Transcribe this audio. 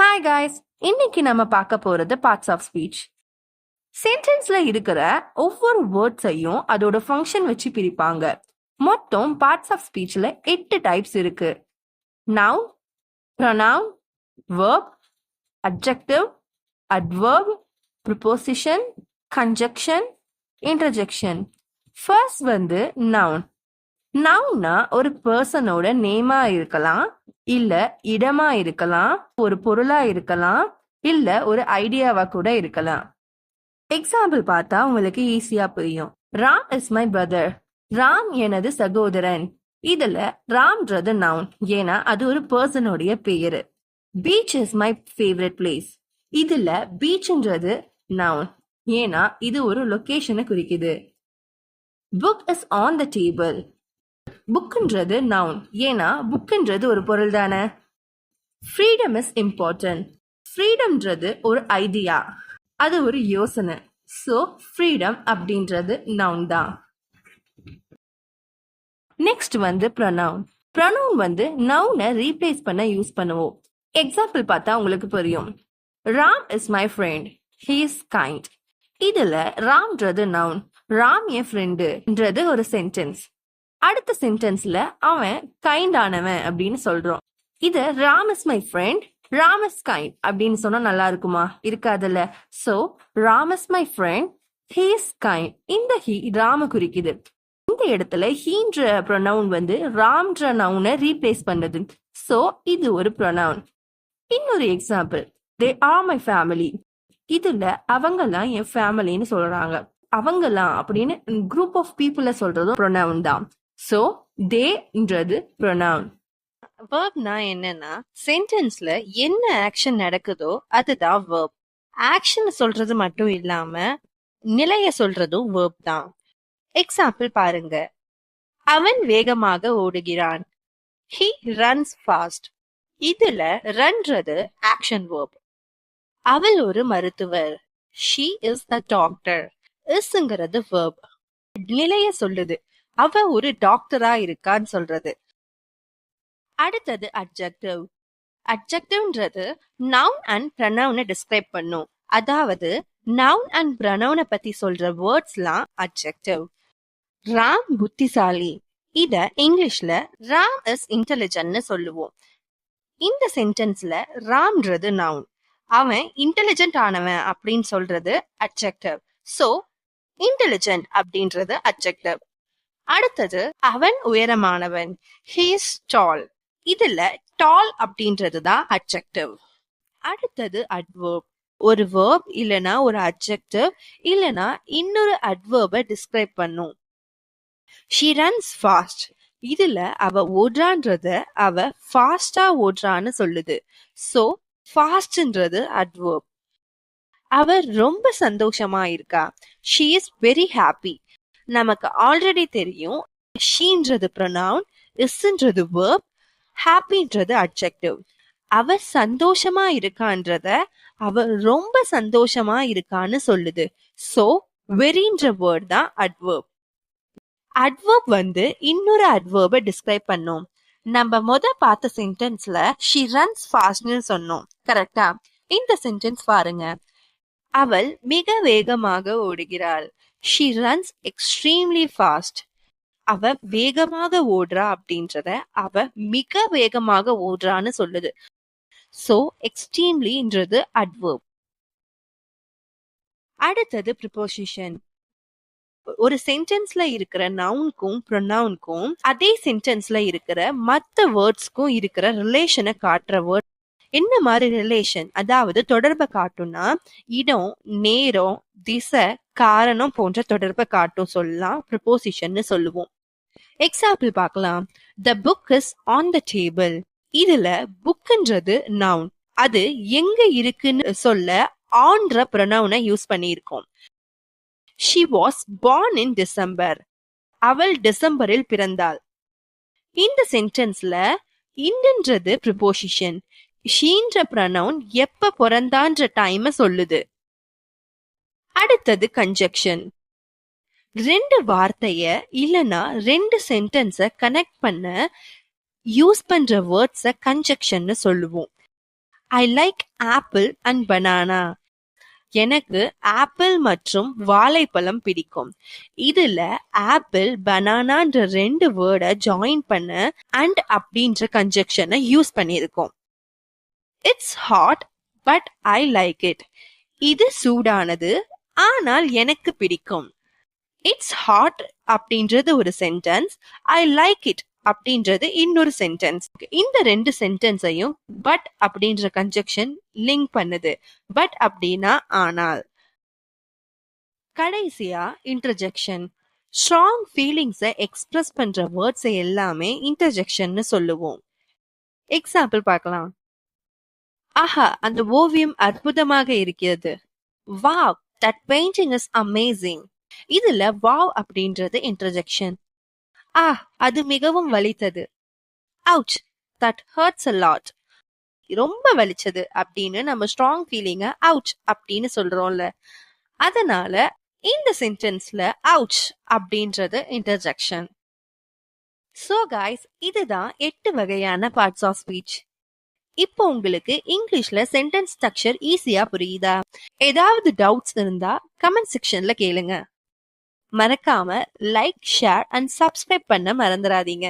Hi guys, இன்னைக்கு நம்ம பார்க்க போறது பார்ட்ஸ் ஆஃப் ஸ்பீச். சென்டென்ஸ்ல இருக்கிற ஒவ்வொரு வேர்ட்ஸையும் அதோட ஃபங்க்ஷன் வச்சு பிரிப்பாங்க. மொத்தம் பார்ட்ஸ் ஆஃப் ஸ்பீச்ல 8 டைப்ஸ் இருக்கு. Noun, pronoun, verb, adjective, adverb, preposition, conjunction, interjection. First noun. நவுன்னா ஒரு பர்சனோட நேமா இருக்கலாம், இல்ல இடமா இருக்கலாம், ஒரு பொருளா இருக்கலாம், இல்ல ஒரு ஐடியாவா கூட இருக்கலாம். எக்ஸாம்பிள் பார்த்தா உங்களுக்கு ஈஸியா புரியும். Ram is my brother. Ram எனது சகோதரன். இதுல ராம்ன்றது நவுன், ஏன்னா அது ஒரு பர்சனுடைய பேரு. Beach is my favourite place. இதுல பீச்ன்றது நவுன், ஏன்னா இது ஒரு லொகேஷனை குறிக்குது. Book is on the table. புக்ன்றது நவுன், ஏன்னா புக்ன்றது ஒரு பொருள் தானே. Freedom is important. ஃப்ரீடம்ன்றது ஒரு ஐடியா, அது ஒரு யோசனை. ஸோ ஃப்ரீடம் அப்படின்றது நவுன் தான். Next pronoun. ப்ரொனவுன் நவுனை ரீப்ளேஸ் பண்ண யூஸ் பண்ணுவோம். எக்ஸாம்பிள் பார்த்தா உங்களுக்கு புரியும். Ram is my friend. He is kind. இதுல ராம்ன்றது நவுன், ராம் என் ஃப்ரெண்டுன்றது ஒரு சென்டென்ஸ். அடுத்த சென்டென்ஸ்ல அவன் கைண்ட் ஆனவன் அப்படின்னு சொல்றோம். இத Ram is my friend, Ram is kind அப்படின்னு சொன்னா நல்லா இருக்குமா? இருக்காதுல்ல. So Ram is my friend, he is kind. இந்த ஹி ராம குறிக்குது. இந்த இடத்துல ஹீன்ற ப்ரொனவுன் ராம்ன்ற நவுனை ரீப்ளேஸ் பண்ணுது. சோ இது ஒரு ப்ரொனவுன். இன்னொரு example, they are my family. இதுல அவங்கெல்லாம் என் ஃபேமிலின்னு சொல்றாங்க. அவங்கெல்லாம் அப்படின்னு குரூப் ஆஃப் பீப்புள சொல்றதும் ப்ரொனவுன் தான். So தேன்றது pronoun. வெர்ப்னா என்னன்னா சென்டென்ஸ்ல என்ன ஆக்ஷன் நடக்குதோ அதுதான் வெர்ப். ஆக்ஷன் சொல்றது மட்டும் இல்லாம நிலைய சொல்றதும் வெர்ப் தான். எக்ஸாம்பிள் பாருங்க. அவன் வேகமாக ஓடுகிறான். He runs fast. இதுல ரன்றது ஆக்ஷன் வெர்ப். அவள் ஒரு மருத்துவர். She is a doctor. isங்கிறது வெர்ப். நிலைய சொல்லுது. அவ ஒரு டாக்டரா இருக்கான்னு சொல்றது. அடுத்தது அட்ஜெக்டிவ். அட்ஜெக்டிவ்ன்றது நவுன் அண்ட் ப்ரொனவுனை டிஸ்கிரைப் பண்ணும். அதாவது நவுன் அண்ட் ப்ரொனவுனை பத்தி சொல்ற வேர்ட்ஸ்லாம் அட்ஜெக்டிவ். ராம் புத்திசாலி. இத இங்கிலீஷ்ல ராம் இஸ் இன்டெலிஜென்ட்னு சொல்லுவோம். இந்த சென்டென்ஸ்ல ராம்ன்றது நவுன், அவன் இன்டெலிஜென்ட் ஆனவன் அப்படின்னு சொல்றது அட்ஜெக்டிவ். சோ இன்டெலிஜென்ட் அப்படின்றது அட்ஜெக்டிவ். அடுத்தது அவன் உயரமானவன். He is tall. இதுல டால் அப்படின்றது தான் அட்ஜெக்டிவ். அடுத்தது அட்வர்ப். ஒரு வேர்ப் இல்லனா ஒரு அட்ஜெக்டிவ் இல்லனா இன்னொரு அட்வர்பை டிஸ்கிரைப் பண்ணும். She runs fast. இதுல அவ ஓடுறான்றத அவ ஃபாஸ்டா ஓடுறான்னு சொல்லுது. சோ ஃபாஸ்ட்ன்றது அட்வர்ப். அவ ரொம்ப சந்தோஷமா இருக்கா. She is very happy. நமக்கு ஆல்ரெடி தெரியும், ஷீன்றது ப்ரொனவுன், இஸ்ன்றது வெர்ப், ஹாப்பின்றது அட்ஜெக்டிவ். அவ சந்தோஷமா இருக்கான்றத அவ ரொம்ப சந்தோஷமா இருக்கான்னு சொல்லுது. சோ வெரின்ற வேர்ட் தான் அட்வர்ப். அட்வர்ப் இன்னொரு அட்வர்பை டிஸ்கிரைப் பண்ணும். நம்ம பார்த்த சென்டென்ஸ்ல she runs fastன்னு சொன்னோம், கரெக்டா? இந்த சென்டென்ஸ் பாருங்க. அவள் மிக வேகமாக ஓடுகிறாள். She runs extremely fast. அவ வேகமாக ஓடுறா அப்படின்றத அவ மிக வேகமாக ஓடுறான்னு சொல்லுது. சோ எக்ஸ்ட்ரீம்லின்றது அட்வர்ப். அடுத்தது ப்ரிபோசிஷன். ஒரு சென்டென்ஸ்ல இருக்கிற நவுனுக்கும் ப்ரொனவுனுக்கும் அதே சென்டென்ஸ்ல இருக்கிற மற்ற வேர்ட்ஸ்க்கும் இருக்கிற ரிலேஷனை காட்டுற வேர்ட். என்ன மாதிரி ரிலேஷன், அதாவது தொடர்பை காட்டும்னா இடம், நேரம், திசை, காரணம் போன்ற தொடர்பை காட்டும் சொல்லலாம் ப்ரிபோசிஷன் சொல்லுவோம். எக்ஸாம்பிள் பார்க்கலாம். The book is on the table. இதுல புக்ன்றது நவுன், அது எங்க இருக்குன்னு சொல்ல ஆன்ற ப்ரொனவுனை யூஸ் பண்ணியிருக்கோம். She was born in December. அவள் டிசம்பரில் பிறந்தாள். இந்த சென்டென்ஸ்ல இன்றது ப்ரிபோசிஷன். ஷீன்ற ப்ரொனவுன் எப்ப பிறந்தான்ற டைம் சொல்லுது. அடுத்தது கன்ஜக்ஷன். ரெண்டு வார்த்தைய இல்லனா ரெண்டு சென்டென்ஸ கனெக்ட் பண்ண யூஸ் பண்ற வேர்ட்ஸ கன்ஜக்ஷன் சொல்லுவோம். I like apple and banana. எனக்கு ஆப்பிள் மற்றும் வாழைப்பழம் பிடிக்கும். இதுல ஆப்பிள் பனானான்ற ரெண்டு வேர்டை ஜாயின் பண்ண அண்ட் அப்படின்ற கன்ஜெக்ஷனை யூஸ் பண்ணியிருக்கோம். It's hot but I like it. இது சூடானது ஆனால் எனக்கு பிடிக்கும். இட்ஸ் ஹாட் அப்படின்றது ஒரு சென்டென்ஸ், ஐ லைக் இட் அப்படின்றது இன்னொரு சென்டென்ஸ். இந்த ரெண்டு சென்டென்ஸையும் பட் அப்படின்ற கன்ஜெக்ஷன் லிங்க் பண்ணுது. பட் அப்படின்னா ஆனால். கடைசியா இன்டர்ஜெக்ஷன். ஸ்ட்ராங் ஃபீலிங்ஸை எக்ஸ்பிரஸ் பண்ற வேர்ட்ஸை எல்லாமே இன்டர்ஜெக்ஷன்னு சொல்லுவோம். எக்ஸாம்பிள் பார்க்கலாம். ஆஹா, அந்த ஓவியம் அற்புதமாக இருக்கிறது. Wow, that painting is amazing. இதுல வாவ் அப்படின்றது இன்டர்ஜெக்ஷன். அது மிகவும் வலித்தது. Ouch, that hurts a lot. ரொம்ப வலிச்சது அப்படின்னு நம்ம ஸ்ட்ராங் ஃபீலிங்க அவுச் அப்படின்னு சொல்றோம்ல. அதனால இந்த சென்டென்ஸ்ல அவுச் அப்படின்றது இன்டர்ஜெக்ஷன். சோ கைஸ், இதுதான் 8 வகையான பார்ட்ஸ் ஆஃப் ஸ்பீச். இப்போ உங்களுக்கு இங்கிலீஷ்ல சென்டென்ஸ் ஸ்ட்ரக்சர் ஈஸியா புரியுதா? ஏதாவது டவுட்ஸ் இருந்தா கமெண்ட் செக்ஷன்ல கேளுங்க. மறக்காம லைக், ஷேர் அண்ட் சப்ஸ்கிரைப் பண்ண மறந்துடாதீங்க.